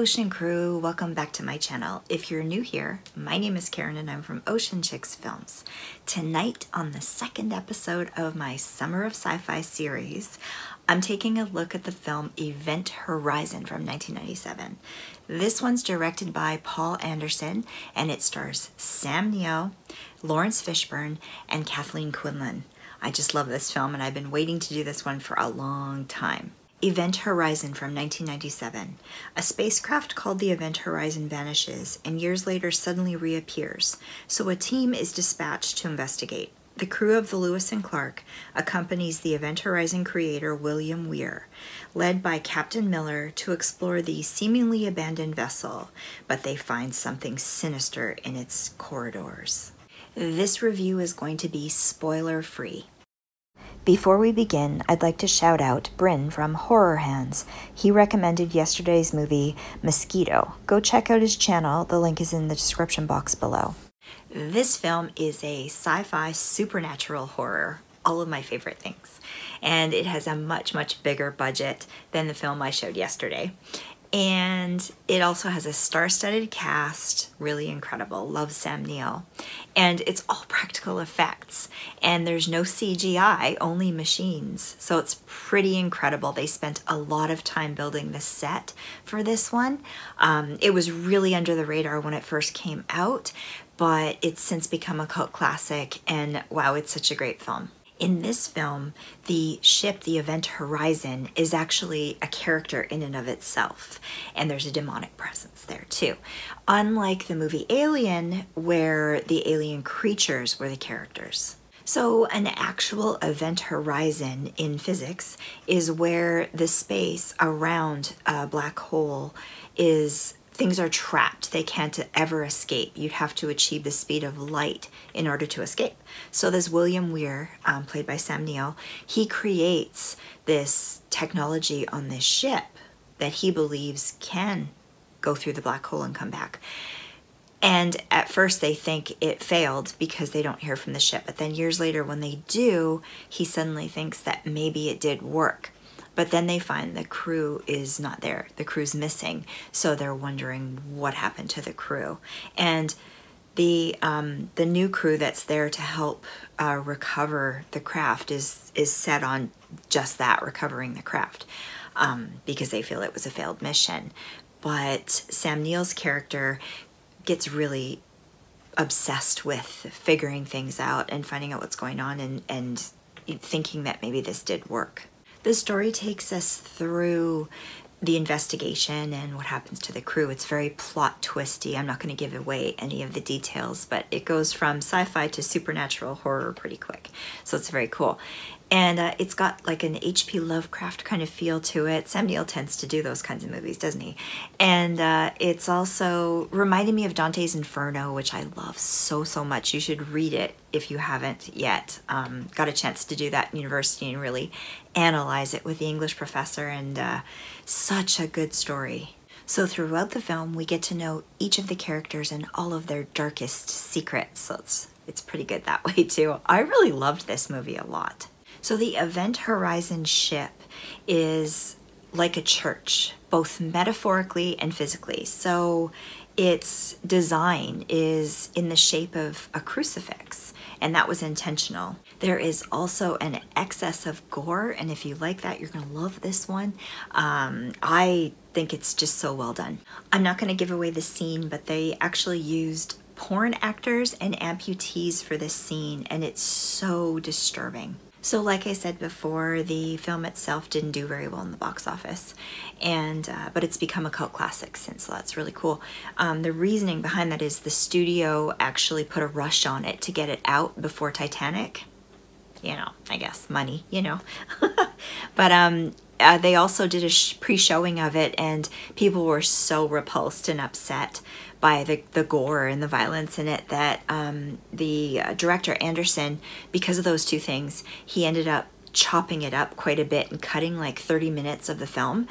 Ocean Crew, welcome back to my channel. If you're new here, my name is Karen and I'm from Ocean Chicks Films. Tonight on the second episode of my Summer of Sci-Fi series, I'm taking a look at the film Event Horizon from 1997. This one's directed by Paul Anderson and it stars Sam Neill, Laurence Fishburne, and Kathleen Quinlan. I just love this film and I've been waiting to do this one for a long time. Event Horizon from 1997. A spacecraft called the Event Horizon vanishes and years later suddenly reappears, so a team is dispatched to investigate. The crew of the Lewis and Clark accompanies the Event Horizon creator William Weir, led by Captain Miller, to explore the seemingly abandoned vessel, but they find something sinister in its corridors. This review is going to be spoiler-free. Before we begin, I'd like to shout out Bryn from Horror Hands. He recommended yesterday's movie, Mosquito. Go check out his channel, the link is in the description box below. This film is a sci-fi supernatural horror, all of my favorite things. And it has a much bigger budget than the film I showed yesterday. And it also has a star-studded cast, really incredible, love Sam Neill. And it's all practical effects, and there's no CGI, only machines. So it's pretty incredible. They spent a lot of time building the set for this one. It was really under the radar when it first came out, but it's since become a cult classic, and wow, it's such a great film. In this film, the ship, the Event Horizon, is actually a character in and of itself, and there's a demonic presence there too. Unlike the movie Alien, where the alien creatures were the characters. So an actual event horizon in physics is where the space around a black hole is things are trapped. They can't ever escape. You'd have to achieve the speed of light in order to escape. So this William Weir, played by Sam Neill, he creates this technology on this ship that he believes can go through the black hole and come back. And at first they think it failed because they don't hear from the ship. But then years later when they do, he suddenly thinks that maybe it did work. But then they find the crew is not there. The crew's missing. So they're wondering what happened to the crew. And the new crew that's there to help recover the craft is set on just that, recovering the craft, because they feel it was a failed mission. But Sam Neill's character gets really obsessed with figuring things out and finding out what's going on and thinking that maybe this did work. The story takes us through the investigation and what happens to the crew. It's very plot twisty. I'm not going to give away any of the details, but it goes from sci-fi to supernatural horror pretty quick. So it's very cool. And it's got like an H.P. Lovecraft kind of feel to it. Sam Neill tends to do those kinds of movies, doesn't he? And it's also reminded me of Dante's Inferno, which I love so much. You should read it if you haven't yet. Got a chance to do that in university and really analyze it with the English professor, and such a good story. So throughout the film, we get to know each of the characters and all of their darkest secrets. So it's pretty good that way too. I really loved this movie a lot. So the Event Horizon ship is like a church, both metaphorically and physically. So its design is in the shape of a crucifix, and that was intentional. There is also an excess of gore, and if you like that, you're gonna love this one. I think it's just so well done. I'm not gonna give away the scene, but they actually used porn actors and amputees for this scene, and it's so disturbing. So like I said before, the film itself didn't do very well in the box office, and but it's become a cult classic since, so that's really cool. The reasoning behind that is the studio actually put a rush on it to get it out before Titanic. You know, I guess money, you know. But they also did a pre-showing of it, and people were so repulsed and upset by the gore and the violence in it that the director Anderson, because of those two things, he ended up chopping it up quite a bit and cutting like 30 minutes of the film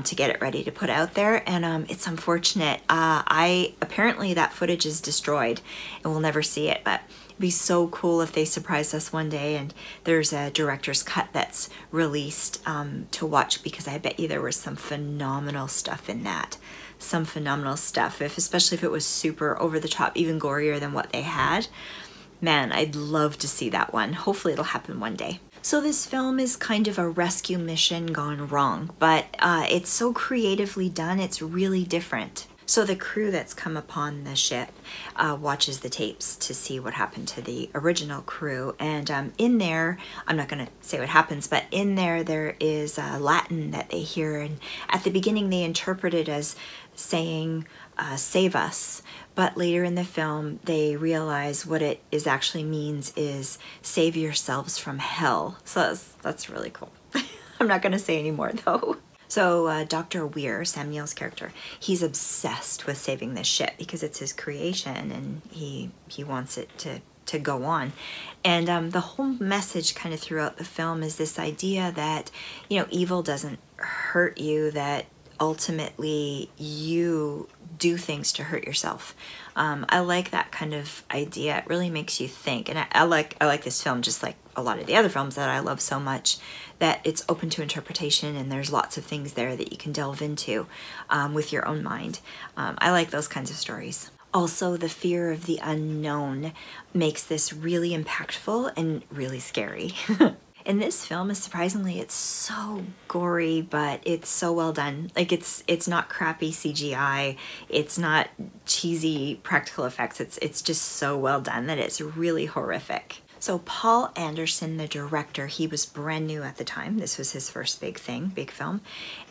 to get it ready to put out there. And it's unfortunate. Apparently that footage is destroyed and we'll never see it, but it'd be so cool if they surprised us one day and there's a director's cut that's released to watch, because I bet you there was some phenomenal stuff in that. some phenomenal stuff, especially if it was super over the top, even gorier than what they had. Man, I'd love to see that one. Hopefully it'll happen one day. So this film is kind of a rescue mission gone wrong, but it's so creatively done, it's really different. So the crew that's come upon the ship watches the tapes to see what happened to the original crew. And in there, I'm not going to say what happens, but in there is Latin that they hear. And at the beginning, they interpret it as saying, save us. But later in the film, they realize what it actually means is save yourselves from hell. So that's really cool. I'm not going to say any more though. So Dr. Weir, Sam Neill's character, he's obsessed with saving this ship because it's his creation and he wants it to go on. And the whole message kind of throughout the film is this idea that, you know, evil doesn't hurt you, that ultimately you do things to hurt yourself. I like that kind of idea. It really makes you think. And I like this film just like a lot of the other films that I love so much, that it's open to interpretation and there's lots of things there that you can delve into with your own mind. I like those kinds of stories. Also, the fear of the unknown makes this really impactful and really scary. In this film, surprisingly, it's so gory, but it's so well done. Like it's not crappy CGI, it's not cheesy practical effects. It's just so well done that it's really horrific. So Paul Anderson, the director, he was brand new at the time. This was his first big film.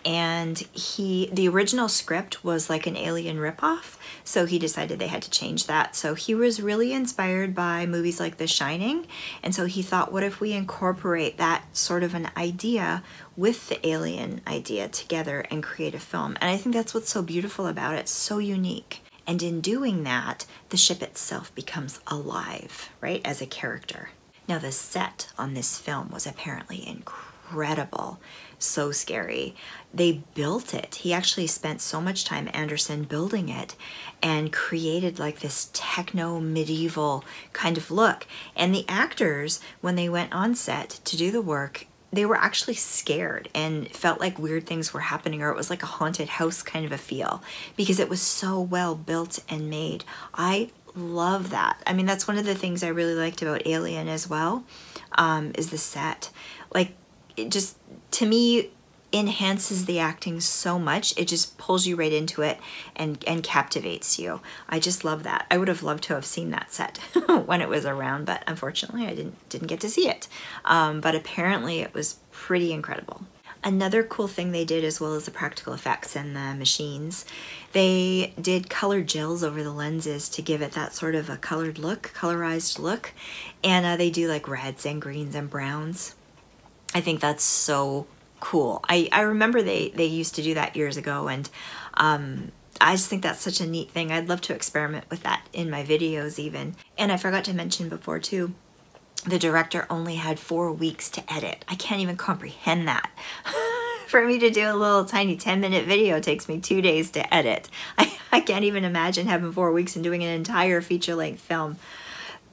And the original script was like an Alien ripoff, so he decided they had to change that. So he was really inspired by movies like The Shining, and so he thought, what if we incorporate that sort of an idea with the Alien idea together and create a film? And I think that's what's so beautiful about it, so unique. And in doing that, the ship itself becomes alive, right, as a character. Now, the set on this film was apparently incredible, so scary. They built it. He actually spent so much time, Anderson, building it and created like this techno-medieval kind of look. And the actors, when they went on set to do the work, they were actually scared and felt like weird things were happening, or it was like a haunted house kind of a feel because it was so well built and made. I love that. I mean, that's one of the things I really liked about Alien as well, is the set. Like, it just, to me, enhances the acting so much. It just pulls you right into it and captivates you. I just love that. I would have loved to have seen that set when it was around, but unfortunately I didn't get to see it. But apparently it was pretty incredible. Another cool thing they did, as well as the practical effects and the machines, they did colored gels over the lenses to give it that sort of a colorized look. And they do like reds and greens and browns. I think that's so cool. I remember they used to do that years ago, and I just think that's such a neat thing. I'd love to experiment with that in my videos even. And I forgot to mention before too, the director only had 4 weeks to edit. I can't even comprehend that. For me to do a little tiny 10-minute video takes me 2 days to edit. I can't even imagine having 4 weeks and doing an entire feature-length film.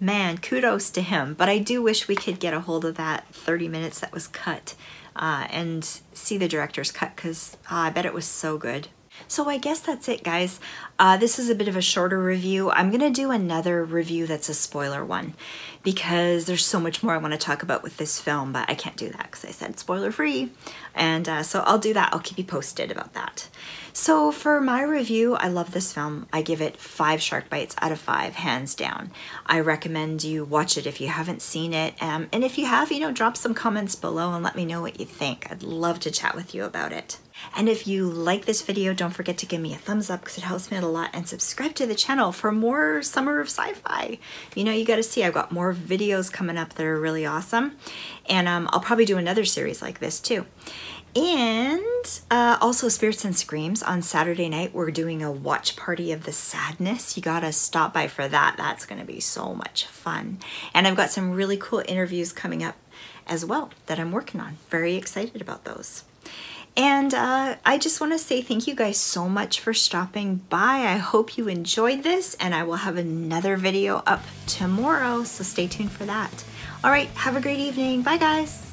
Man, kudos to him. But I do wish we could get a hold of that 30 minutes that was cut and see the director's cut, because I bet it was so good. So I guess that's it, guys. This is a bit of a shorter review. I'm gonna do another review that's a spoiler one because there's so much more I want to talk about with this film, but I can't do that because I said spoiler free. And so I'll do that. I'll keep you posted about that. So for my review, I love this film. I give it 5 shark bites out of 5, hands down. I recommend you watch it if you haven't seen it. And if you have, drop some comments below and let me know what you think. I'd love to chat with you about it. And if you like this video, don't forget to give me a thumbs up because it helps me out a lot, and subscribe to the channel for more Summer of Sci-Fi. You gotta see, I've got more videos coming up that are really awesome. And I'll probably do another series like this too. And also Spirits and Screams on Saturday night. We're doing a watch party of the sadness. You gotta stop by for that. That's gonna be so much fun. And I've got some really cool interviews coming up as well that I'm working on. Very excited about those. And I just want to say thank you guys so much for stopping by. I hope you enjoyed this, and I will have another video up tomorrow, so stay tuned for that. All right, have a great evening. Bye, guys.